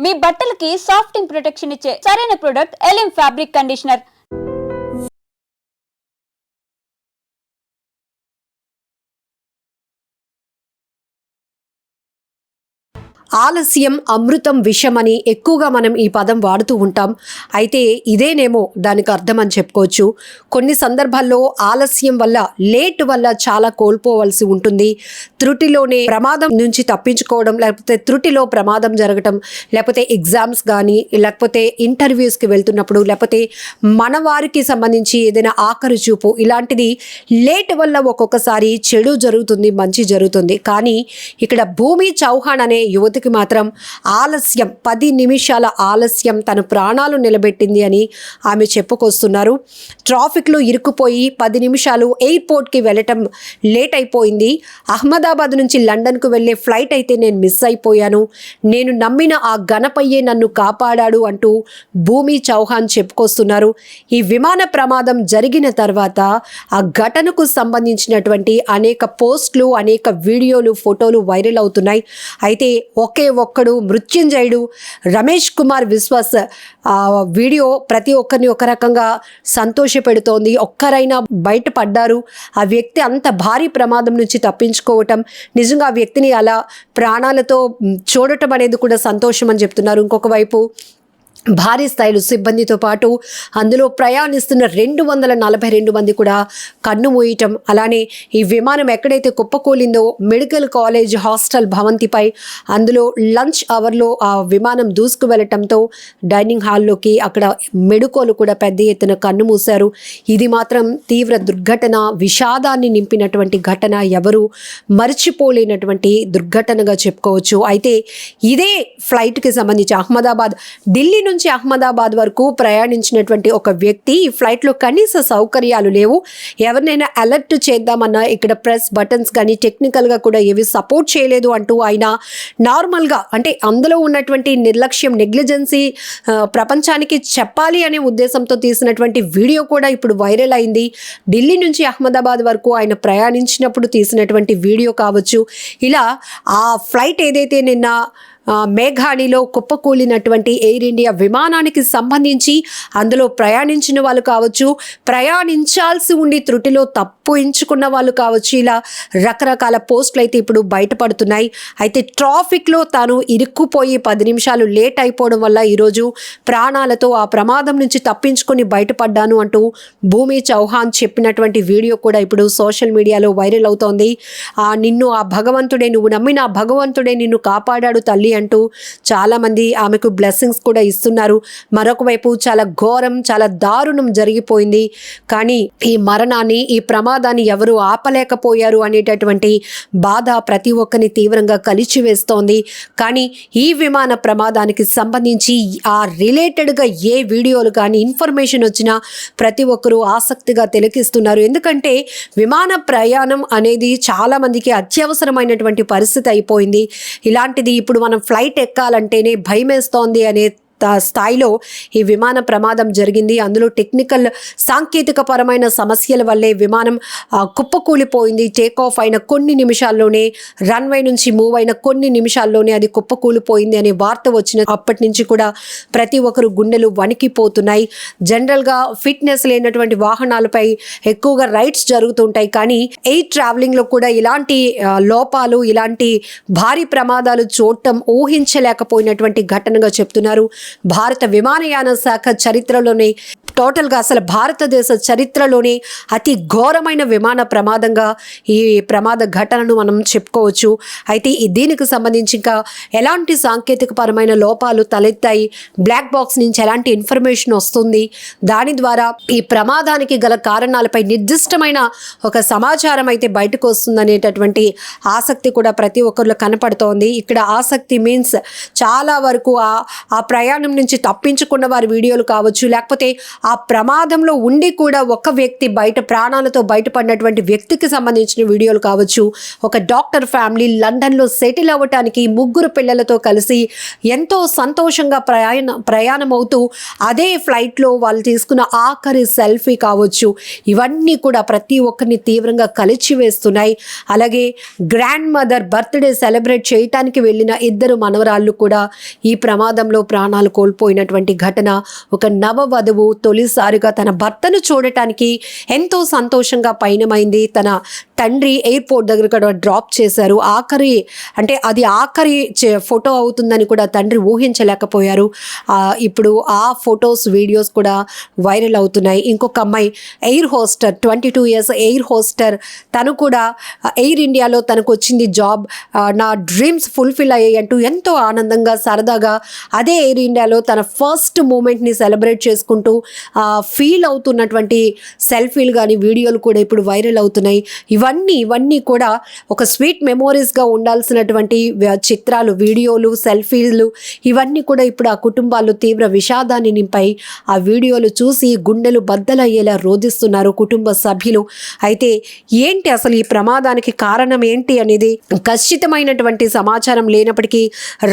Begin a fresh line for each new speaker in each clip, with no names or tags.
మీ బట్టలకి సాఫ్టింగ్ ప్రొటెక్షన్ ఇచ్చే సరైన ప్రొడక్ట్ ఎలిమ్ ఫ్యాబ్రిక్ కండిషనర్.
ఆలస్యం అమృతం విషమని ఎక్కువగా మనం ఈ పదం వాడుతూ ఉంటాం. అయితే ఇదేనేమో దానికి అర్థం అని చెప్పుకోవచ్చు. కొన్ని సందర్భాల్లో ఆలస్యం వల్ల, లేట్ వల్ల చాలా కోల్పోవలసి ఉంటుంది. త్రుటిలోనే ప్రమాదం నుంచి తప్పించుకోవడం, లేకపోతే త్రుటిలో ప్రమాదం జరగటం, లేకపోతే ఎగ్జామ్స్ కానీ, లేకపోతే ఇంటర్వ్యూస్కి వెళ్తున్నప్పుడు, లేకపోతే మన వారికి సంబంధించి ఏదైనా ఆఖరి చూపు, ఇలాంటిది లేట్ వల్ల ఒక్కొక్కసారి చెడు జరుగుతుంది, మంచి జరుగుతుంది. కానీ ఇక్కడ భూమి చౌహాన్ అనే యువతికి మాత్రం ఆలస్యం, 10 నిమిషాల ఆలస్యం తన ప్రాణాలు నిలబెట్టింది అని ఆమె చెప్పుకొస్తున్నారు. ట్రాఫిక్లో ఇరుక్కుపోయి 10 నిమిషాలు ఎయిర్పోర్ట్కి వెళ్ళటం లేట్ అయిపోయింది. అహ్మదాబాద్ నుంచి లండన్కు వెళ్ళే ఫ్లైట్ అయితే నేను మిస్ అయిపోయాను. నేను నమ్మిన ఆ గణపయ్యే నన్ను కాపాడాడు అంటూ భూమి చౌహాన్ చెప్పుకొస్తున్నారు. ఈ విమాన ప్రమాదం జరిగిన తర్వాత ఆ ఘటనకు సంబంధించినటువంటి అనేక పోస్టులు, అనేక వీడియోలు, ఫోటోలు వైరల్ అవుతున్నాయి. అయితే ఒకే ఒక్కడు మృత్యుంజయుడు రమేష్ కుమార్ విశ్వాస్ వీడియో ప్రతి ఒక్కరిని ఒక రకంగా సంతోషపెడుతోంది. ఒక్కరైనా బయటపడ్డారు. ఆ వ్యక్తి అంత భారీ ప్రమాదం నుంచి తప్పించుకోవటం, నిజంగా ఆ వ్యక్తిని అలా ప్రాణాలతో చూడటం అనేది కూడా సంతోషం అని చెప్తున్నారు. ఇంకొక వైపు భారీ స్థాయిలో సిబ్బందితో పాటు అందులో ప్రయాణిస్తున్న 242 మంది కూడా కన్ను మూయటం, అలానే ఈ విమానం ఎక్కడైతే కుప్పకూలిందో మెడికల్ కాలేజ్ హాస్టల్ భవంతిపై అందులో లంచ్ అవర్లో ఆ విమానం దూసుకు వెళ్ళటంతో డైనింగ్ హాల్లోకి అక్కడ మెడుకోలు కూడా పెద్ద ఎత్తున కన్ను మూశారు. ఇది మాత్రం తీవ్ర దుర్ఘటన, విషాదాన్ని నింపినటువంటి ఘటన, ఎవరు మర్చిపోలేనటువంటి దుర్ఘటనగా చెప్పుకోవచ్చు. అయితే ఇదే ఫ్లైట్కి సంబంధించి ఢిల్లీ నుంచి అహ్మదాబాద్ వరకు ప్రయాణించినటువంటి ఒక వ్యక్తి, ఈ ఫ్లైట్లో కనీస సౌకర్యాలు లేవు, ఎవరినైనా అలర్ట్ చేద్దామన్నా ఇక్కడ ప్రెస్ బటన్స్ కానీ టెక్నికల్గా కూడా ఏవి సపోర్ట్ చేయలేదు అంటూ ఆయన నార్మల్గా, అంటే అందులో ఉన్నటువంటి నిర్లక్ష్యం, నెగ్లిజెన్సీ ప్రపంచానికి చెప్పాలి అనే ఉద్దేశంతో తీసినటువంటి వీడియో కూడా ఇప్పుడు వైరల్ అయింది. ఢిల్లీ నుంచి అహ్మదాబాద్ వరకు ఆయన ప్రయాణించినప్పుడు తీసినటువంటి వీడియో కావచ్చు. ఇలా ఆ ఫ్లైట్ ఏదైతే నిన్న మేఘాణిలో కుప్పకూలినటువంటి ఎయిర్ ఇండియా విమానానికి సంబంధించి అందులో ప్రయాణించిన వాళ్ళు కావచ్చు, ప్రయాణించాల్సి ఉండి త్రుటిలో తప్పు ఎంచుకున్న వాళ్ళు కావచ్చు, ఇలా రకరకాల పోస్టులు అయితే ఇప్పుడు బయటపడుతున్నాయి. అయితే ట్రాఫిక్లో తాను ఇరుక్కుపోయి 10 నిమిషాలు లేట్ అయిపోవడం వల్ల ఈరోజు ప్రాణాలతో ఆ ప్రమాదం నుంచి తప్పించుకొని బయటపడ్డాను అంటూ భూమి చౌహాన్ చెప్పినటువంటి వీడియో కూడా ఇప్పుడు సోషల్ మీడియాలో వైరల్ అవుతోంది. నిన్ను ఆ భగవంతుడే, నువ్వు నమ్మిన ఆ భగవంతుడే నిన్ను కాపాడాడు తల్లి అంటూ చాలామంది ఆమెకు బ్లెస్సింగ్స్ కూడా ఇస్తున్నారు. మరొక వైపు చాలా ఘోరం, చాలా దారుణం జరిగిపోయింది. కానీ ఈ మరణాన్ని, ఈ ప్రమాదాన్ని ఎవరు ఆపలేకపోయారు అనేటటువంటి బాధ ప్రతి ఒక్కరిని తీవ్రంగా కలిచివేస్తోంది. కానీ ఈ విమాన ప్రమాదానికి సంబంధించి ఆ రిలేటెడ్గా ఏ వీడియోలు కానీ ఇన్ఫర్మేషన్ వచ్చినా ప్రతి ఒక్కరూ ఆసక్తిగా తిలకిస్తున్నారు. ఎందుకంటే విమాన ప్రయాణం అనేది చాలామందికి అత్యవసరమైనటువంటి పరిస్థితి అయిపోయింది. ఇలాంటిది ఇప్పుడు మనం ఫ్లైట్ ఎక్కాలంటేనే భయమేస్తోంది అనే స్థాయిలో ఈ విమాన ప్రమాదం జరిగింది. అందులో టెక్నికల్, సాంకేతిక పరమైన సమస్యల వల్లే విమానం కుప్పకూలిపోయింది. టేక్ ఆఫ్ అయిన కొన్ని నిమిషాల్లోనే, రన్వే నుంచి మూవ్ అయిన కొన్ని నిమిషాల్లోనే అది కుప్పకూలిపోయింది అనే వార్త వచ్చిన అప్పటి నుంచి కూడా ప్రతి ఒక్కరు గుండెలు వణికిపోతున్నాయి. జనరల్గా ఫిట్నెస్ లేనటువంటి వాహనాలపై ఎక్కువగా రైడ్స్ జరుగుతుంటాయి. కానీ ఎయిర్ ట్రావెలింగ్లో కూడా ఇలాంటి లోపాలు, ఇలాంటి భారీ ప్రమాదాలు చూడటం ఊహించలేకపోయినటువంటి ఘటనగా చెప్తున్నారు. భారత విమానయాన శాఖ చరిత్రలోనే, టోటల్గా అసలు భారతదేశ చరిత్రలోనే అతి ఘోరమైన విమాన ప్రమాదంగా ఈ ప్రమాద ఘటనను మనం చెప్పుకోవచ్చు. అయితే దీనికి సంబంధించి ఇంకా ఎలాంటి సాంకేతిక పరమైన లోపాలు తలెత్తాయి, బ్లాక్ బాక్స్ నుంచి ఎలాంటి ఇన్ఫర్మేషన్ వస్తుంది, దాని ద్వారా ఈ ప్రమాదానికి గల కారణాలపై నిర్దిష్టమైన ఒక సమాచారం అయితే బయటకు వస్తుందనేటటువంటి ఆసక్తి కూడా ప్రతి ఒక్కరిలో కనపడుతోంది. ఇక్కడ ఆసక్తి మీన్స్ చాలా వరకు ఆ ప్రయాణం నుంచి తప్పించుకున్న వారి వీడియోలు కావచ్చు, లేకపోతే ఆ ప్రమాదంలో ఉండి కూడా ఒక వ్యక్తి ప్రాణాలతో బయటపడినటువంటి వ్యక్తికి సంబంధించిన వీడియోలు కావచ్చు. ఒక డాక్టర్ ఫ్యామిలీ లండన్లో సెటిల్ అవ్వటానికి 3 పిల్లలతో కలిసి ఎంతో సంతోషంగా ప్రయాణం అవుతూ అదే ఫ్లైట్లో వాళ్ళు తీసుకున్న ఆఖరి సెల్ఫీ కావచ్చు. ఇవన్నీ కూడా ప్రతి ఒక్కరిని తీవ్రంగా కలిచివేస్తున్నాయి. అలాగే గ్రాండ్ మదర్ బర్త్డే సెలబ్రేట్ చేయటానికి వెళ్ళిన 2 మనవరాళ్ళు కూడా ఈ ప్రమాదంలో ప్రాణాలు కోల్పోయినటువంటి ఘటన. ఒక నవవధువు తొలిసారిగా తన భర్తను చూడటానికి ఎంతో సంతోషంగా పయనమైంది. తన తండ్రి ఎయిర్పోర్ట్ దగ్గర కూడా డ్రాప్ చేశారు. అది ఆఖరి ఫోటో అవుతుందని కూడా తండ్రి ఊహించలేకపోయారు. ఇప్పుడు ఆ ఫొటోస్ వీడియోస్ కూడా వైరల్ అవుతున్నాయి. ఇంకొక అమ్మాయి ఎయిర్ హోస్టర్, 22 ఇయర్స్ ఎయిర్ హోస్టర్, తను కూడా ఎయిర్ ఇండియాలో తనకు వచ్చింది జాబ్, నా డ్రీమ్స్ ఫుల్ఫిల్ అయ్యాయి అంటూ ఎంతో ఆనందంగా సరదాగా అదే ఎయిర్ ఇండియాలో తన ఫస్ట్ మూమెంట్ని సెలబ్రేట్ చేసుకుంటూ ఫీల్ అవుతున్నటువంటి సెల్ఫీలు కానీ వీడియోలు కూడా ఇప్పుడు వైరల్ అవుతున్నాయి. ఇవన్నీ కూడా ఒక స్వీట్ మెమోరీస్గా ఉండాల్సినటువంటి చిత్రాలు, వీడియోలు, సెల్ఫీలు ఇవన్నీ కూడా ఇప్పుడు ఆ కుటుంబాలు తీవ్ర విషాదాన్ని నింపాయి. ఆ వీడియోలు చూసి గుండెలు బద్దలయ్యేలా రోధిస్తున్నారు కుటుంబ సభ్యులు. అయితే ఏంటి అసలు ఈ ప్రమాదానికి కారణం ఏంటి అనేది ఖచ్చితమైనటువంటి సమాచారం లేనప్పటికీ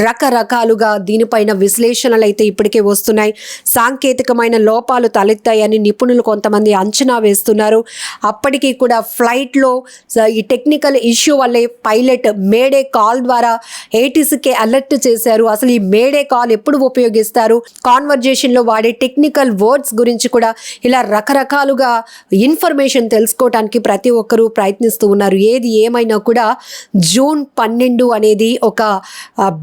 రకరకాలుగా దీనిపైన విశ్లేషణలు అయితే ఇప్పటికే వస్తున్నాయి. సాంకేతికమైన లోపాలు తలెత్తాయని నిపుణులు కొంతమంది అంచనా వేస్తున్నారు. అప్పటికీ కూడా ఫ్లైట్లో ఈ టెక్నికల్ ఇష్యూ వల్లే పైలట్ మేడే కాల్ ద్వారా ఏటీసీకి అలర్ట్ చేశారు. అసలు ఈ మేడే కాల్ ఎప్పుడు ఉపయోగిస్తారు, కాన్వర్జేషన్లో వాడే టెక్నికల్ వర్డ్స్ గురించి కూడా ఇలా రకరకాలుగా ఇన్ఫర్మేషన్ తెలుసుకోవడానికి ప్రతి ఒక్కరూ ప్రయత్నిస్తూ ఉన్నారు. ఏది ఏమైనా కూడా జూన్ 12 అనేది ఒక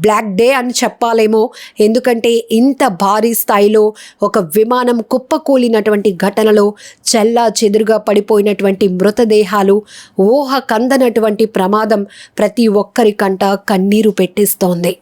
బ్లాక్ డే అని చెప్పాలేమో. ఎందుకంటే ఇంత భారీ స్థాయిలో ఒక విమానం కుప్పకూలినటువంటి ఘటనలో చెల్లా చెదురుగా పడిపోయినటువంటి మృతదేహాలు, ఊహ కందనటువంటి ప్రమాదం ప్రతి ఒక్కరి కంట కన్నీరు పెట్టిస్తోంది.